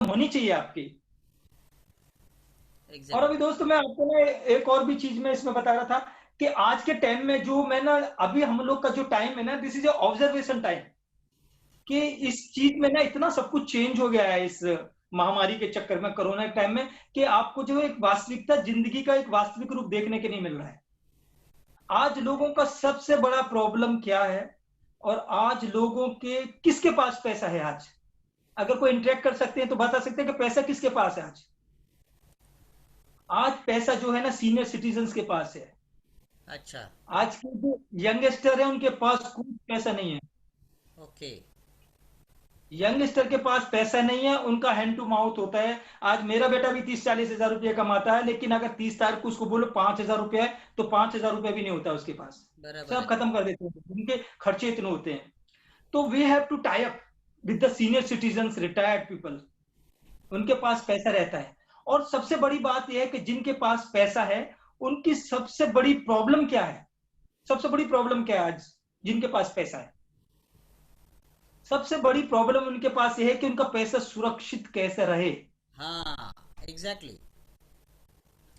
होनी चाहिए आपकी। और एग्जैक्टली। अभी दोस्तों मैं आपको ना एक और भी चीज में इसमें बता रहा था कि आज के टाइम में जो मैं ना, अभी हम लोग का जो टाइम है ना, दिस इज ऑब्जर्वेशन टाइम, कि इस चीज में ना इतना सब कुछ चेंज हो गया है इस महामारी के चक्कर में, कोरोना के टाइम में, कि आपको जो एक वास्तविकता, जिंदगी का एक वास्तविक रूप देखने के नहीं मिल रहा है। आज लोगों का सबसे बड़ा प्रॉब्लम क्या है, और आज लोगों के किसके पास पैसा है आज? अगर कोई इंटरेक्ट कर सकते हैं तो बता सकते हैं कि पैसा किसके पास है आज? आज पैसा जो है ना सीनियर सिटीजन्स के पास है। अच्छा। आज के जो यंगस्टर है उनके पास कुछ पैसा नहीं है। ओके। यंगस्टर के पास पैसा नहीं है, उनका हैंड टू माउथ होता है। आज मेरा बेटा भी 30-40 हजार रुपये कमाता है, लेकिन अगर 30 तारीख को उसको बोलो 5 हजार रुपया है, तो 5 हजार रुपया भी नहीं होता उसके पास। बराबर सब है। खत्म कर देते हैं, उनके खर्चे इतने होते हैं। तो we have to tie up with the senior citizen, retired people. उनके पास पैसा रहता है। और सबसे बड़ी बात यह है कि जिनके पास पैसा है, उनकी सबसे बड़ी प्रॉब्लम क्या है? सबसे बड़ी प्रॉब्लम क्या है आज जिनके पास पैसा है? सबसे बड़ी प्रॉब्लम उनके पास यह है कि उनका पैसा सुरक्षित कैसे रहे। हाँ, एग्जैक्टली।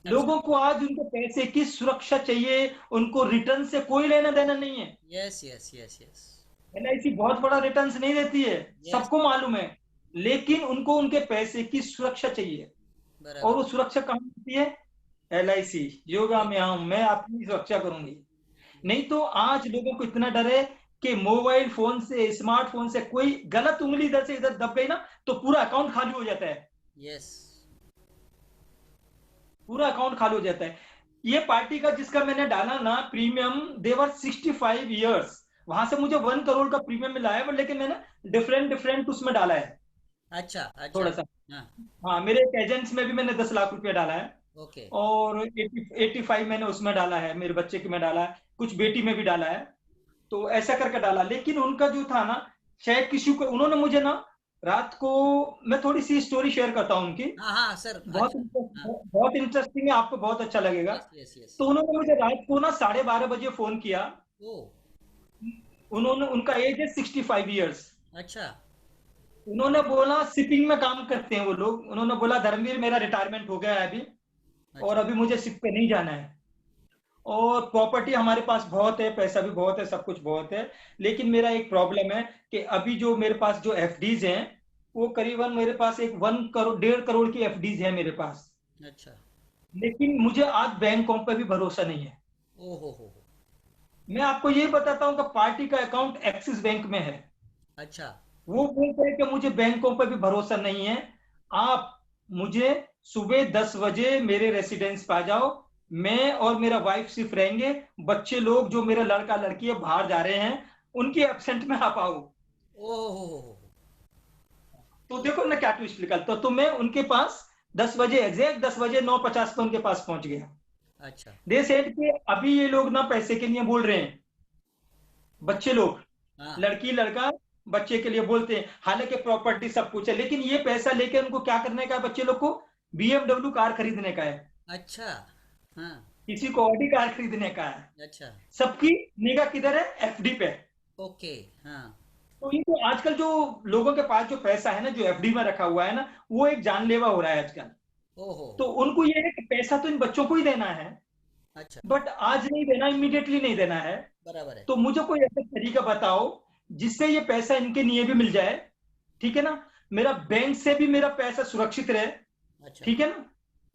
लोगों को एब्सोल्युटली। आज उनके पैसे की सुरक्षा चाहिए, उनको रिटर्न से कोई लेना देना नहीं है। Yes, yes, yes, yes. LIC बहुत बड़ा रिटर्न्स नहीं देती है, यस। सबको मालूम है। लेकिन उनको उनके पैसे की सुरक्षा चाहिए। और बराबर वो है। सुरक्षा कहाँ मिलती है? एलआईसी योगा में एग्जैक्टली। हम, मैं आपकी सुरक्षा करूंगी। नहीं यस। तो आज लोगों को इतना डर है कि मोबाइल फोन से, स्मार्टफोन से कोई गलत उंगली इधर से इधर दब गई ना, तो पूरा अकाउंट खाली हो जाता है। यस। पूरा अकाउंट खाली हो जाता है। ये पार्टी का जिसका मैंने डाला ना प्रीमियम, देवर 65 ईयर्स, वहां से मुझे 1 करोड़ का प्रीमियम मिला है, लेकिन मैंने डिफरेंट डिफरेंट उसमें डाला है अच्छा, अच्छा। थोड़ा सा। हाँ। हाँ, मेरे एक एजेंट्स में भी मैंने 10 लाख रुपया डाला है। ओके। और 85 मैंने उसमें डाला है, मेरे बच्चे के में डाला है, कुछ बेटी में भी डाला है। तो ऐसा करके डाला, लेकिन उनका जो था ना, शायद किसी को, उन्होंने मुझे ना रात को, मैं थोड़ी सी स्टोरी शेयर करता हूँ उनकी। हाँ, हाँ सर, बहुत अच्छा। हाँ। बहुत इंटरेस्टिंग है, आपको बहुत अच्छा लगेगा। Yes, yes, yes. तो उन्होंने मुझे रात को ना 12:30 बजे फोन किया। ओ। उन्होंने, उनका एज है 65 ईयर्स। अच्छा। उन्होंने बोला, शिपिंग में काम करते हैं वो लोग, उन्होंने बोला धर्मवीर मेरा रिटायरमेंट हो गया है अभी, और अच्छा। अभी मुझे शिप पे नहीं जाना है। और प्रॉपर्टी हमारे पास बहुत है, पैसा भी बहुत है, सब कुछ बहुत है। लेकिन मेरा एक प्रॉब्लम है कि अभी जो मेरे पास जो एफडीज हैं, वो करीबन मेरे पास एक 1 करोड़ 1.5 करोड़ की एफडीज है मेरे पास। अच्छा। लेकिन मुझे आज बैंकों पर भी भरोसा नहीं है। ओ हो। मैं आपको ये बताता हूँ कि पार्टी का अकाउंट एक्सिस बैंक में है। अच्छा। वो बोलते हैं कि मुझे बैंकों पर भी भरोसा नहीं है। आप मुझे सुबह 10 बजे मेरे रेसिडेंस पे आ जाओ। मैं और मेरा वाइफ सिर्फ रहेंगे। बच्चे लोग जो मेरा लड़का लड़की है बाहर जा रहे हैं, उनके एब्सेंट में आप आओ। ओ हो। तो देखो ना क्या ट्विस्ट निकलता। तो मैं उनके पास 10 बजे, एग्जैक्ट 10 बजे 9:50 पे उनके पास पहुंच गया। अच्छा। दे सेड कि अभी ये लोग ना पैसे के लिए बोल रहे हैं, बच्चे लोग, हाँ। लड़की लड़का बच्चे के लिए बोलते हैं, हालांकि प्रॉपर्टी सब कुछ है, लेकिन ये पैसा लेके उनको क्या करने का है? बच्चे लोग को बीएमडब्ल्यू कार खरीदने का है, अच्छा। हाँ। किसी को ऑडी कार खरीदने का है। अच्छा। सबकी निगाह किधर है? एफडी पे। ओके। हाँ। तो ये जो आजकल जो लोगों के पास जो पैसा है ना, जो एफडी में रखा हुआ है ना, वो एक जानलेवा हो रहा है आजकल। ओ हो। तो उनको ये है कि पैसा तो इन बच्चों को ही देना है, अच्छा। बट आज नहीं देना, इमीडिएटली नहीं देना है। बराबर है। तो मुझे कोई ऐसा तरीका बताओ जिससे ये पैसा इनके लिए भी मिल जाए, ठीक है ना? मेरा बैंक से भी मेरा पैसा सुरक्षित रहे, अच्छा। ठीक है ना?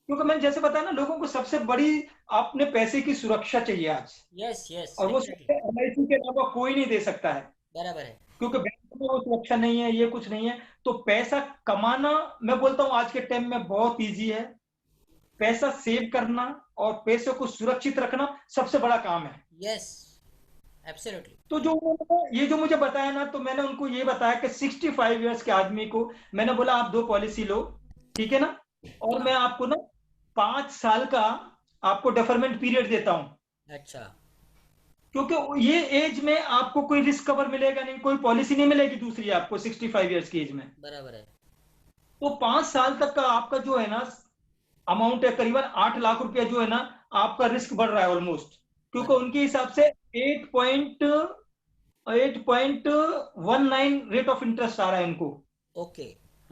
क्योंकि मैंने जैसे बताया ना, लोगों को सबसे बड़ी अपने पैसे की सुरक्षा चाहिए आज। यस, यस, और वो एग्जैक्टली। सुरक्षा एलआईसी के अलावा कोई नहीं दे सकता है। बराबर है। क्योंकि बैंक में वो सुरक्षा नहीं है, ये कुछ नहीं है। तो पैसा कमाना, मैं बोलता हूँ आज के टाइम में बहुत ईजी है। पैसा सेव करना और पैसे को सुरक्षित रखना सबसे बड़ा काम है। Yes, absolutely. तो जो ये जो मुझे बताया ना, तो मैंने उनको ये बताया कि 65 ईयर्स के आदमी को मैंने बोला आप 2 पॉलिसी लो, ठीक है ना? और मैं हाँ। आपको ना 5 साल का आपको डेफरमेंट पीरियड देता हूं। अच्छा। क्योंकि ये एज में आपको कोई रिस्क कवर मिलेगा नहीं, कोई पॉलिसी नहीं मिलेगी दूसरी आपको 65 ईयर्स की एज में। बराबर है। तो 5 साल तक का आपका जो है ना अमाउंट है, करीबन 8 लाख रुपया जो है ना, आपका रिस्क बढ़ रहा है ऑलमोस्ट। क्योंकि बराबर। उनके हिसाब से 8.19 रेट ऑफ इंटरेस्ट आ रहा है इनको। ओके।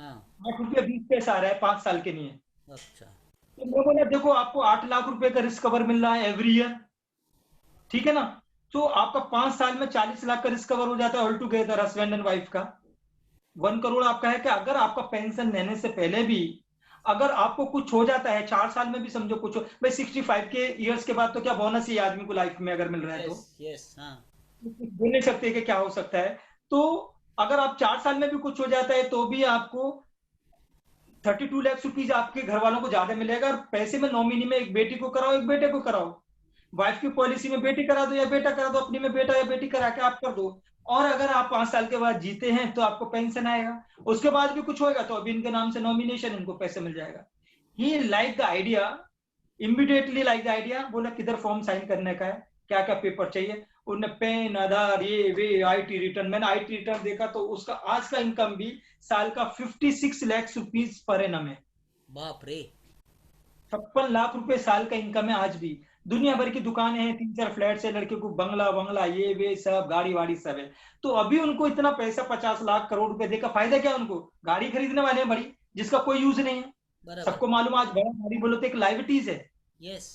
हाँ। 8 रुपया 20 पैसा आ रहा है 5 साल के लिए। अच्छा। तो मैं बोला देखो आपको 8 लाख रुपए का रिस्क कवर मिल रहा है एवरी ईयर, ठीक है ना। तो आपका 5 साल में 40 लाख का रिस्क कवर हो जाता है all together husband and wife का। 1 करोड़ आपका है कि अगर आपका पेंशन लेने से पहले भी अगर आपको कुछ हो जाता है 4 साल में भी, समझो कुछ हो भाई, 65 के ईयर्स के बाद तो क्या बोनस ही आदमी को लाइफ में अगर मिल रहा है तो यस यस, हाँ। कुछ बोल नहीं सकते कि क्या हो सकता है। तो अगर आप 4 साल में भी कुछ हो जाता है तो भी आपको 32 लाख रुपीज आपके घर वालों को ज्यादा मिलेगा। और पैसे में नॉमिनी में एक बेटी को कराओ एक बेटे को कराओ, वाइफ की पॉलिसी में बेटी करा दो या बेटा करा दो, अपनी में बेटा या बेटी करा के आप कर दो। और अगर आप 5 साल के बाद जीते हैं तो आपको पेंशन आएगा, उसके बाद भी कुछ होगा तो अभी इनके नाम से नॉमिनेशन, इनको पैसे मिल जाएगा। He like the idea, immediately like the idea, बोला किधर फॉर्म साइन करने का है, क्या क्या पेपर चाहिए। उन्हें पेन आधार ये वे आईटी रिटर्न, मैंने आईटी रिटर्न देखा तो उसका आज का इनकम भी साल का 56 लाख रुपीज पर एनम है। बाप रे। 56 लाख रुपए साल का इनकम है आज भी। दुनिया भर की दुकानें हैं, 3-4 फ्लैट्स है, लड़के को बंगला बंगला ये वे सब गाड़ी वाड़ी सब है। तो अभी उनको इतना पैसा 50 लाख करोड़ रुपए देकर फायदा क्या है उनको, गाड़ी खरीदने वाले हैं बड़ी, जिसका कोई यूज नहीं है। बराबर। सबको मालूम आज बड़ा गाड़ी बोलो तो एक लाइबिलिटीज यस।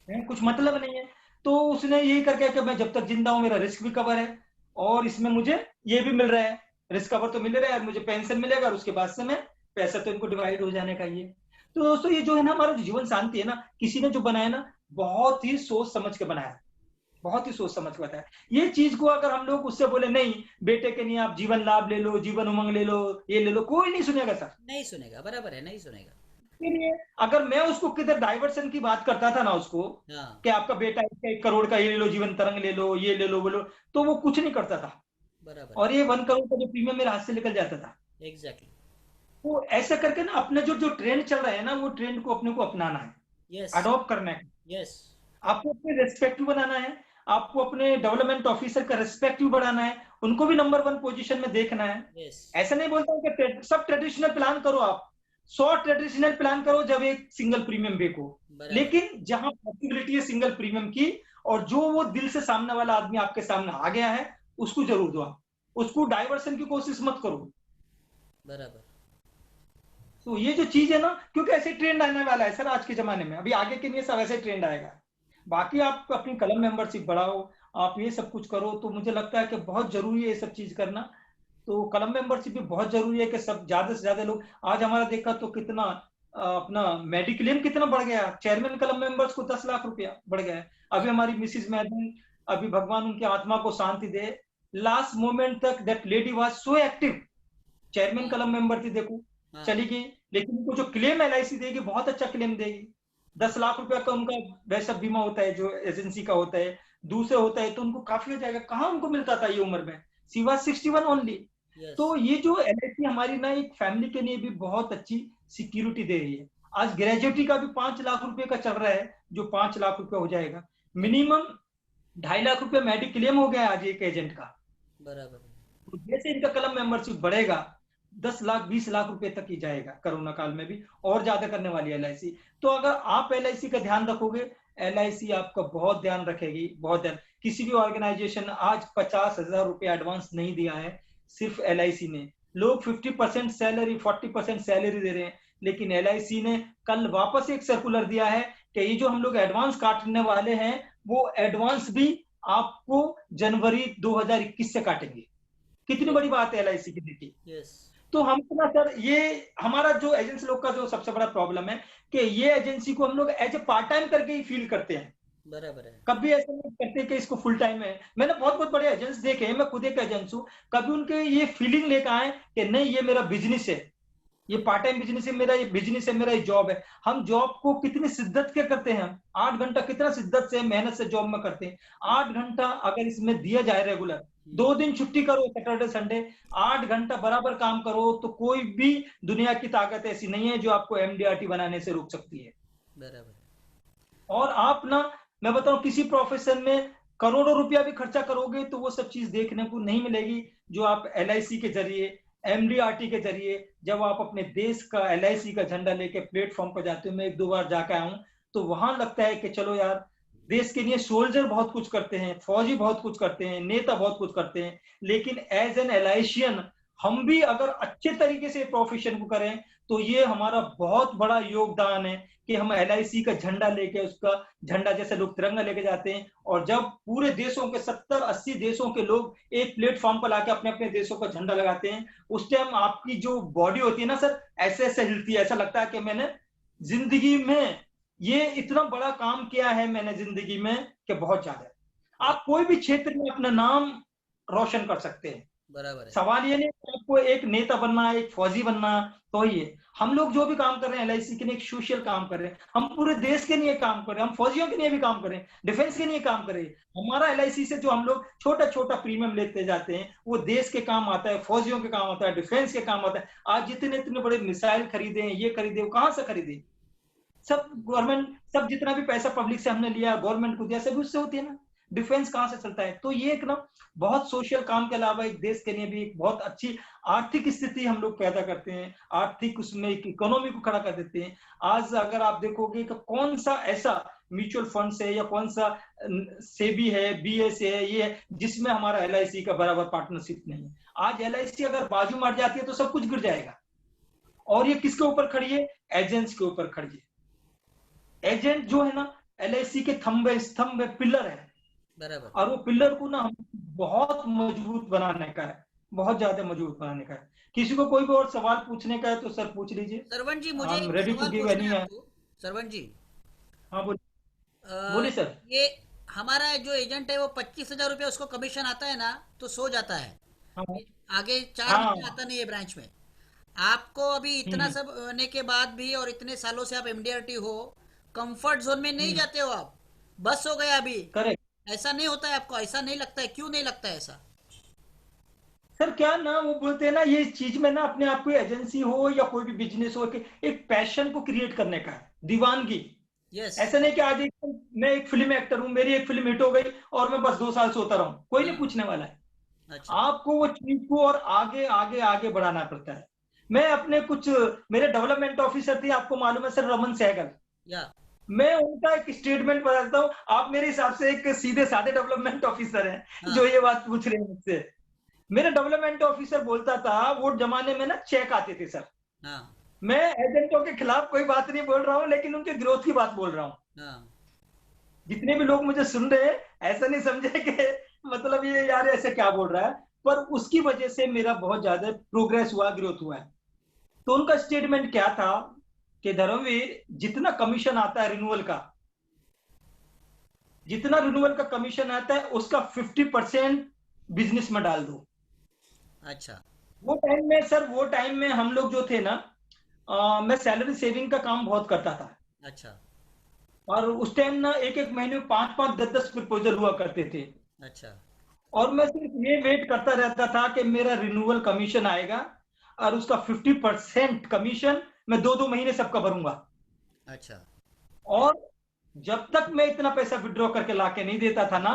है, कुछ मतलब नहीं है। तो उसने यही करके कि मैं जब तक जिंदा हूं मेरा रिस्क भी कवर है और इसमें मुझे ये भी मिल रहा है, रिस्क कवर तो मिल रहा है, मुझे पेंशन मिलेगा और उसके बाद से मैं पैसा तो इनको डिवाइड हो जाने का ये। तो दोस्तों ये जो है ना हमारा जो जीवन शांति है ना, किसी ने जो बनाया ना बहुत ही सोच समझ के बनाया, बहुत ही सोच समझ के बताया। ये चीज को अगर हम लोग उससे बोले नहीं बेटे के लिए आप जीवन लाभ ले लो, जीवन उमंग ले लो, ये ले लो, कोई नहीं सुनेगा सर। नहीं सुनेगा, बराबर है, नहीं सुनेगा। इसलिए अगर मैं उसको किधर डाइवर्सन की बात करता था ना उसको हाँ। कि आपका बेटा इसका 1 करोड़ का ये ले लो, जीवन तरंग ले लो, ये ले लो बोलो, तो वो कुछ नहीं करता था। बराबर है। और ये 1 करोड़ का जो प्रीमियम मेरे हाथ से निकल जाता था। एग्जैक्टली। तो ऐसा करके ना अपने जो जो ट्रेंड चल रहा है ना वो ट्रेंड को अपने को अपनाना है, यस। अडॉप्ट करना है। यस। आपको अपने रेस्पेक्टिव बनाना है, आपको अपने डेवलपमेंट ऑफिसर का रेस्पेक्टिव बढ़ाना है, उनको भी नंबर 1 पोजीशन में देखना है। यस। ऐसा नहीं बोलता हूँ कि सब ट्रेडिशनल प्लान करो, आप 100 ट्रेडिशनल प्लान करो जब एक सिंगल प्रीमियम बेको, बराबर। लेकिन जहां पॉसिबिलिटी है सिंगल प्रीमियम की और जो वो दिल से सामने वाला आदमी आपके सामने आ गया है उसको जरूर दो आप, उसको डाइवर्सन की कोशिश मत करो। बराबर। तो ये जो चीज है ना, क्योंकि ऐसे ट्रेंड आने वाला है सर आज के जमाने में, अभी आगे के लिए सब ऐसे ट्रेंड आएगा। बाकी आप अपनी कलम मेंबरशिप बढ़ाओ, आप ये सब कुछ करो, तो मुझे लगता है कि बहुत जरूरी है ये सब चीज करना। तो कलम मेंबरशिप भी बहुत जरूरी है कि सब ज्यादा से ज्यादा लोग, आज हमारा देखा तो कितना अपना मेडिक्लेम कितना बढ़ गया, चेयरमैन कलम मेंबर्स को 10 लाख रुपया बढ़ गया है। अभी हमारी मिसिज मैडम, अभी भगवान उनकी आत्मा को शांति दे, लास्ट मोमेंट तक that lady was so active, chairman हाँ। कलम मेंबर थी देखो, हाँ। चली गई। लेकिन उनको जो क्लेम एलआईसी देगी बहुत अच्छा क्लेम देगी। 10 लाख रुपया का उनका वैसा बीमा होता है जो एजेंसी का होता है, दूसरे होता है तो उनको काफी हो जाएगा। कहाँ उनको मिलता था ये उम्र में, सी वाज 61 ओनली। यस। तो ये जो एलआईसी हमारी ना एक फैमिली के लिए भी बहुत अच्छी सिक्योरिटी दे रही है। आज ग्रेजुएटी का भी 5 लाख रुपए का चल रहा है, जो 5 लाख रुपया हो जाएगा मिनिमम। 2.5 लाख रुपया मेडिक्लेम हो गया आज एक एजेंट का। बराबर। तो जैसे इनका कलम मेंबरशिप बढ़ेगा 10 लाख 20 लाख रुपए तक ही जाएगा कोरोना काल में भी, और ज्यादा करने वाली है एलआईसी। तो अगर आप एलआईसी का ध्यान रखोगे, एलआईसी आपका बहुत ध्यान रखेगी, बहुत ध्यान। किसी भी ऑर्गेनाइजेशन आज 50,000 रुपए एडवांस नहीं दिया है सिर्फ एलआईसी ने। लोग 50% सैलरी 40% सैलरी दे रहे हैं, लेकिन एलआईसी ने कल वापस एक सर्कुलर दिया है कि ये जो हम लोग एडवांस काटने वाले हैं वो एडवांस भी आपको जनवरी 2021 से काटेंगे। कितनी बड़ी बात है एलआईसी की, देखिए। यस। तो हमको ना सर ये हमारा जो एजेंसी लोग का जो सबसे बड़ा प्रॉब्लम है कि ये एजेंसी को हम लोग एज ए पार्ट टाइम करके ही फील करते हैं, बराबर है। कभी ऐसा नहीं करते कि इसको फुल टाइम है। मैंने बहुत बहुत बड़े एजेंट्स देखे हैं, मैं खुद एक एजेंट हूँ, कभी उनके ये फीलिंग लेकर आए कि नहीं ये मेरा बिजनेस है, ये पार्ट टाइम बिजनेस है मेरा, ये बिजनेस है मेरा, ये जॉब है। हम जॉब को कितनी शिद्दत के करते हैं, हम 8 घंटा कितना शिद्दत से मेहनत से जॉब में करते हैं। 8 घंटा अगर इसमें दिया जाए रेगुलर, 2 दिन छुट्टी करो सैटरडे संडे, 8 घंटा बराबर काम करो, तो कोई भी दुनिया की ताकत ऐसी नहीं है जो आपको एमडीआरटी बनाने से रोक सकती है। बराबर। और आप ना, मैं बताऊं किसी प्रोफेशन में करोड़ों रुपया भी खर्चा करोगे तो वो सब चीज देखने को नहीं मिलेगी जो आप एलआईसी के जरिए, एमडीआरटी के जरिए, जब आप अपने देश का एलआईसी का झंडा लेके प्लेटफॉर्म पर जाते हो। मैं 1-2 बार जाकर आया हूं, तो वहां लगता है कि चलो यार, देश के लिए सोल्जर बहुत कुछ करते हैं, फौजी बहुत कुछ करते हैं, नेता बहुत कुछ करते हैं, लेकिन एज एन एलाइशियन हम भी अगर अच्छे तरीके से प्रोफेशन को करें तो ये हमारा बहुत बड़ा योगदान है कि हम एलआईसी का झंडा लेके, उसका झंडा जैसे लोग तिरंगा लेके जाते हैं, और जब पूरे देशों के 70-80 देशों के लोग एक प्लेटफॉर्म पर लाके अपने अपने देशों का झंडा लगाते हैं, उस टाइम आपकी जो बॉडी होती है ना सर, ऐसे ऐसे हिलती है, ऐसा लगता है कि मैंने जिंदगी में ये इतना बड़ा काम किया है मैंने जिंदगी में, कि बहुत ज्यादा। आप कोई भी क्षेत्र में अपना नाम रोशन कर सकते हैं। बराबर है। सवाल ये नहीं कि आपको एक नेता बनना है, एक फौजी बनना, तो ही है। हम लोग जो भी काम कर रहे हैं एलआईसी के लिए, एक सोशल काम कर रहे हैं, हम पूरे देश के लिए काम कर रहे हैं, हम फौजियों के लिए भी काम कर रहे हैं, डिफेंस के लिए काम कर रहे हैं। हमारा एलआईसी से जो हम लोग छोटा छोटा प्रीमियम लेते जाते हैं, वो देश के काम आता है, फौजियों के काम आता है, डिफेंस के काम आता है। आज जितने इतने बड़े मिसाइल खरीदे हैं, ये खरीदे, वो कहां से खरीदे? सब गवर्नमेंट, सब जितना भी पैसा पब्लिक से हमने लिया, गवर्नमेंट को दिया, सब उससे होती है ना। डिफेंस कहां से चलता है? तो ये एक ना बहुत सोशल काम के अलावा एक देश के लिए भी एक बहुत अच्छी आर्थिक स्थिति हम लोग पैदा करते हैं, आर्थिक उसमें एक इकोनॉमी को खड़ा कर देते हैं। आज अगर आप देखोगे कि कौन सा ऐसा म्यूचुअल फंड है या कौन सा सेबी है, बीएसए है, ये है जिसमें हमारा एलआईसी का बराबर पार्टनरशिप नहीं है। आज एलआईसी अगर बाजू मार जाती है तो सब कुछ गिर जाएगा। और ये किसके ऊपर खड़ी है? एजेंट्स के ऊपर खड़ी है। एजेंट जो है ना, एलआईसी के थंबे स्तंभ है, पिलर है। बराबर। और वो पिलर को ना हम बहुत मजबूत बनाने का है, बहुत ज्यादा मजबूत बनाने का है। किसी को कोई भी और सवाल पूछने का है तो सर पूछ लीजिए। सरवण जी, मुझे हम एक रेडी टू सवाल गिव पूछना एनी है है। आपको। सरवण जी, हाँ बोलिए। अ, बोलिए सर। ये हमारा जो एजेंट है वो 25,000 रुपया उसको कमीशन आता है ना, तो सो जाता है। हाँ आगे 4 महीने हाँ। आता नहीं है ब्रांच में। आपको अभी इतना हम्म सब होने के बाद भी और इतने सालों से आप एमडीआरटी हो, कंफर्ट जोन में नहीं हम्म। जाते हो आप? बस हो गया अभी? करेक्ट। ऐसा नहीं होता है आपको? ऐसा नहीं लगता है? क्यों नहीं लगता है ऐसा? सर क्या ना वो बोलते हैं ना, ये चीज में ना अपने आप कोई एजेंसी हो या कोई भी बिजनेस हो, कि एक पैशन को क्रिएट करने का है, दीवानगी। यस। ऐसा नहीं कि आज मैं एक फिल्म एक्टर हूँ, मेरी एक फिल्म हिट हो गई और मैं बस 2 साल सोता रहूं, कोई नहीं हाँ। पूछने वाला है। अच्छा। आपको वो चीज को और आगे आगे आगे बढ़ाना पड़ता है। मैं अपने कुछ, मेरे डेवलपमेंट ऑफिसर थे, आपको मालूम है सर, रमन सहगल। या। मैं उनका एक स्टेटमेंट बताता हूँ, आप मेरे हिसाब से एक सीधे साधे डेवलपमेंट ऑफिसर हैं जो हाँ। ये बात पूछ रहे हैं मुझसे। मेरा डेवलपमेंट ऑफिसर बोलता था, वो जमाने में ना चेक आते थे सर। हाँ। मैं एजेंटों के खिलाफ कोई बात नहीं बोल रहा हूँ, लेकिन उनके ग्रोथ की बात बोल रहा हूँ। हाँ। जितने भी लोग मुझे सुन रहे हैं, ऐसा नहीं समझे कि मतलब ये यार ऐसे क्या बोल रहा है, पर उसकी वजह से मेरा बहुत ज्यादा प्रोग्रेस हुआ, ग्रोथ हुआ है। तो उनका स्टेटमेंट क्या था कि धर्मवीर, जितना कमीशन आता है रिन्यूअल का, जितना रिन्यूअल का कमीशन आता है उसका 50% बिजनेस में डाल दो। अच्छा। वो टाइम में सर, वो टाइम में हम लोग जो थे ना, मैं सैलरी सेविंग का काम बहुत करता था। अच्छा। और उस टाइम ना एक एक महीने में 5-5, 10-10 प्रपोजल हुआ करते थे। अच्छा। और मैं सिर्फ ये वेट करता रहता था कि मेरा रिन्यूअल कमीशन आएगा, और उसका 50% कमीशन मैं 2-2 महीने सबका भरूंगा। अच्छा। और जब तक मैं इतना पैसा विड्रॉ करके लाके नहीं देता था ना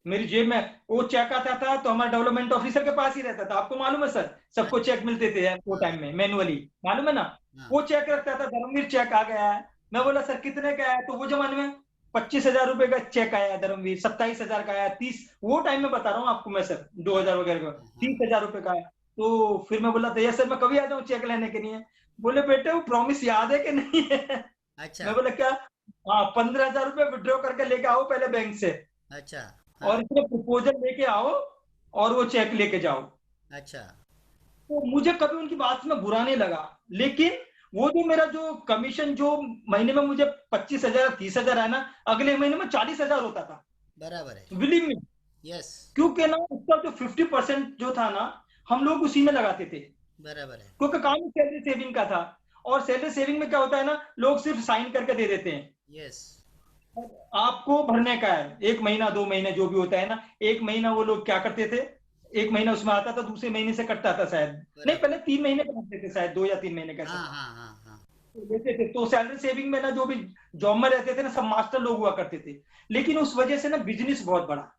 मेरी जेब में, वो चेक आता था तो हमारे डेवलपमेंट ऑफिसर के पास ही रहता था। आपको मालूम है सर, सबको अच्छा। चेक मिलते थे वो हाँ। टाइम में मैनुअली, मालूम है ना। हाँ। वो चेक रखता था, धर्मवीर चेक आ गया है। मैं बोला सर कितने का है? तो वो जमाने में 25,000 रुपए का चेक आया धर्मवीर, 27,000 का आया, 30, वो टाइम में बता रहा हूँ आपको मैं सर, हाँ। 2000 वगैरह का, हाँ। हाँ। 30,000 रुपए का है। तो फिर मैं बोला था, यस सर, मैं कभी आ जाऊँ चेक लेने के लिए? बोले बेटे, वो प्रॉमिस याद है कि नहीं है? अच्छा। मैं बोला क्या? हाँ, 15,000 रुपए विड्रॉ करके लेके आओ पहले बैंक से, अच्छा। हाँ। और इसमें प्रपोजल लेके आओ, और वो चेक लेके जाओ। अच्छा। तो मुझे कभी उनकी बात में बुरा नहीं लगा। लेकिन वो जो मेरा जो कमीशन, जो महीने में मुझे 25,000, 30,000 है ना, अगले महीने में 40,000 होता था। बराबर है। Believe me. यस। क्योंकि ना उसका जो 50% जो था ना, हम लोग उसी में लगाते थे, बराबर है। क्योंकि काम ही सैलरी सेविंग का था। और सैलरी सेविंग में क्या होता है ना, लोग सिर्फ साइन करके दे देते हैं। यस। आपको भरने का है 1 महीना 2 महीने जो भी होता है ना, 1 महीना वो लोग क्या करते थे, 1 महीना उसमें आता था, दूसरे महीने से कटता था शायद, नहीं बराबर। पहले 3 महीने बनाते थे शायद, 2 या 3 महीने का ऐसा हाँ। था। हाँ। हाँ। हाँ। तो देते थे, तो सैलरी सेविंग में ना जो भी जॉब में रहते थे ना, सब मास्टर लोग हुआ करते थे। लेकिन उस वजह से ना बिजनेस बहुत बड़ा।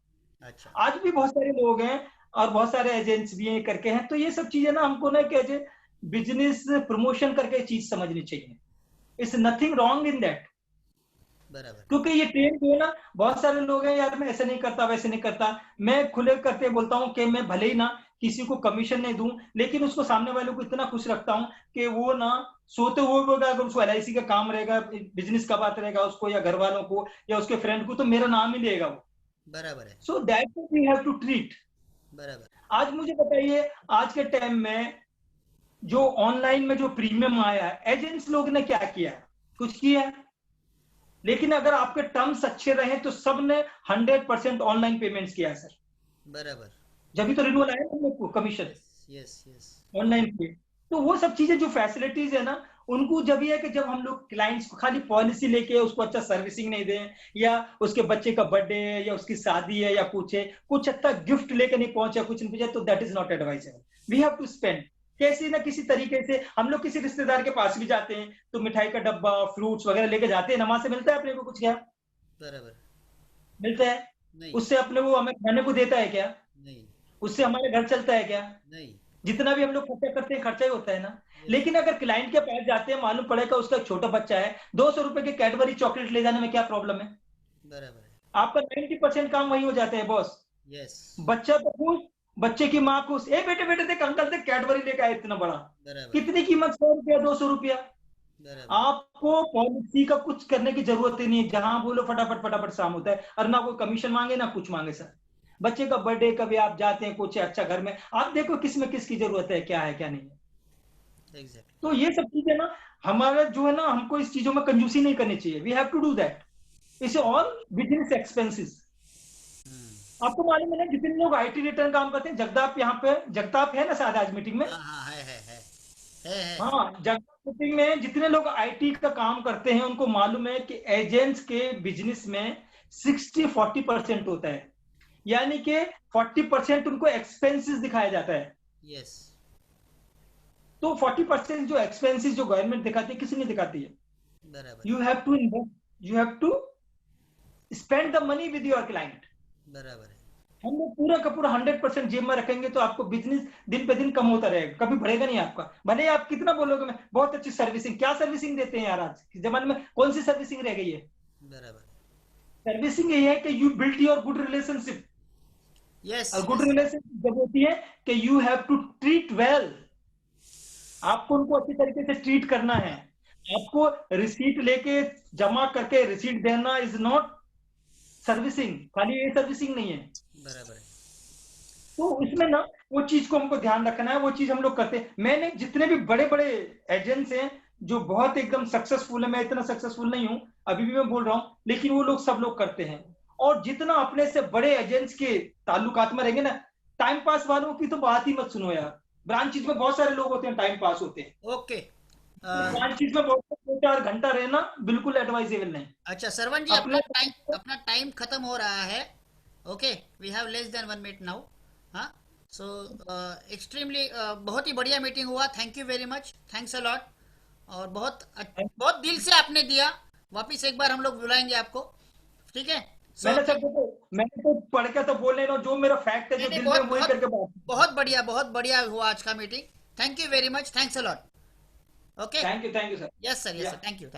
अच्छा। आज भी बहुत सारे लोग हैं, और बहुत सारे एजेंट्स भी हैं करके हैं। तो ये सब चीजें ना हमको ना कैसे बिजनेस प्रमोशन करके चीज समझनी चाहिए। It's nothing wrong in that. बराबर। क्योंकि ये ट्रेन जो है ना, बहुत सारे लोग हैं यार, मैं ऐसे नहीं करता, वैसे नहीं करता। मैं खुले करके बोलता हूँ कि मैं भले ही ना किसी को कमीशन नहीं दूं, लेकिन उसको सामने वाले को इतना खुश रखता हूं कि वो ना सोते हुए भी अगर उसको LIC का काम रहेगा, बिजनेस का बात रहेगा उसको, या घर वालों को या उसके फ्रेंड को, तो मेरा नाम ही लेगा वो। बराबर है। So that we have to treat. बराबर। आज मुझे बताइए, आज के टाइम में जो ऑनलाइन में जो प्रीमियम आया है, एजेंट्स लोग ने क्या किया? कुछ किया? लेकिन अगर आपके टर्म्स अच्छे रहे तो सबने 100% ऑनलाइन पेमेंट्स किया है सर। बराबर। जब भी तो रिन्यूअल आया हम लोग को commission yes yes yes. Online पे। तो वो सब चीजें जो फैसिलिटीज है ना, उनको जब ये है कि जब हम लोग क्लाइंट्स को खाली पॉलिसी लेके उसको अच्छा सर्विसिंग नहीं दें, या उसके बच्चे का बर्थडे है या उसकी शादी है या कुछ है, कुछ अच्छा गिफ्ट लेके नहीं पहुंचे, कुछ नहीं पहुंचे, तो that is not advisable. We have to spend कैसे ना किसी तरीके से। हम लोग किसी रिश्तेदार के पास भी जाते हैं तो मिठाई का डब्बा, फ्रूट्स वगैरह लेके जाते हैं ना, वहां से मिलता है अपने को कुछ? क्या बराबर। मिलता है? नहीं। उससे अपने वो हमें खाने को देता है क्या? नहीं। उससे हमारे घर चलता है क्या? नहीं। जितना भी हम लोग खर्चा करते हैं, खर्चा ही होता है ना। यस। लेकिन अगर क्लाइंट के पास जाते हैं, मालूम पड़ेगा उसका एक छोटा बच्चा है, 200 रुपए के कैडबरी चॉकलेट ले जाने में क्या प्रॉब्लम है? बराबर है। आपका 90% काम वही हो जाते हैं बॉस। यस। बच्चा तो खुश, बच्चे की माँ खुश, ए बेटे बेटे देख अंकल देख कैडबरी लेके आए इतना बड़ा। बराबर। कितनी कीमत? 100 रुपया, 200 रुपया। बराबर। आपको पॉलिसी का कुछ करने की जरूरत ही नहीं है, जहां बोलो फटाफट फटाफट शाम होता है, और ना कोई कमीशन मांगे ना कुछ मांगे सर। बच्चे का बर्थडे कभी आप जाते हैं कुछ अच्छा घर में, आप देखो किस में किसकी जरूरत है, क्या है क्या नहीं है। एग्जैक्टली। तो ये सब चीजें ना, हमारा जो है ना, हमको इस चीजों में कंजूसी नहीं करनी चाहिए। We have to do that. इसे ऑल बिजनेस एक्सपेंसेस। आपको मालूम है ना, जितने लोग IT रिटर्न काम करते हैं, जगताप यहाँ पे, जगताप है ना शायद आज मीटिंग में? हाँ हाँ, है। हाँ, जगताप मीटिंग में जितने लोग IT का काम करते हैं उनको मालूम है कि एजेंट्स के बिजनेस में 60-40% होता है, यानी कि 40% उनको एक्सपेंसेस दिखाया जाता है। यस। तो 40% जो एक्सपेंसेस जो गवर्नमेंट दिखाती है, किसी नहीं दिखाती है। बराबर। You have to invest, you have to spend the money with your client. बराबर है। हम लोग पूरा का पूरा 100% जेब में रखेंगे तो आपको बिजनेस दिन पे दिन कम होता रहेगा, कभी बढ़ेगा नहीं आपका। भले आप कितना बोलोगे मैं बहुत अच्छी सर्विसिंग, क्या सर्विसिंग देते हैं यार? आज के जमाने में कौन सी सर्विसिंग रह गई है? बराबर। सर्विसिंग यही है कि you build your good relationship. Yes और गुड यस। रिलेशनशिप जब होती है कि you have to treat well, आपको उनको अच्छी तरीके से ट्रीट करना है। आपको रिसीट लेके जमा करके रिसीट देना इज नॉट सर्विसिंग, खाली ये सर्विसिंग नहीं है। बराबर है। तो इसमें ना वो चीज को हमको ध्यान रखना है, वो चीज हम लोग करते हैं। मैंने जितने भी बड़े बड़े एजेंट्स हैं जो बहुत एकदम सक्सेसफुल है, मैं इतना सक्सेसफुल नहीं हूं अभी भी मैं बोल रहा हूं, लेकिन वो लोग सब लोग करते हैं। और जितना अपने से बड़े एजेंट्स के ताल्लुकात में रहेंगे ना, टाइम पास वालों की तो बात ही मत सुनो यार। ब्रांचेज में बहुत सारे लोग होते हैं, टाइम पास होते हैं। ओके। ब्रांचेज में बहुत 2-4 घंटा रहना बिल्कुल एडवाइजेबल नहीं। अच्छा सरवण जी, अपने अपना टाइम खत्म हो रहा है। Okay, we have less than 1 minute now. हाँ। सो एक्सट्रीमली बहुत ही बढ़िया मीटिंग हुआ। Thank you very much, thanks a lot. और बहुत दिल से आपने दिया। वापिस एक बार हम लोग बुलाएंगे आपको। ठीक है। सो मैंने सब देखो, मैंने तो पढ़ के तो बोल रहा हूँ, जो मेरा फैक्ट है नहीं जो नहीं, दिल में बहुत वही बहुत करके बात। बहुत बढ़िया हुआ आज का meeting. Thank you very much, thanks a lot. Okay. Thank you sir. Yes sir, या थैंक यू।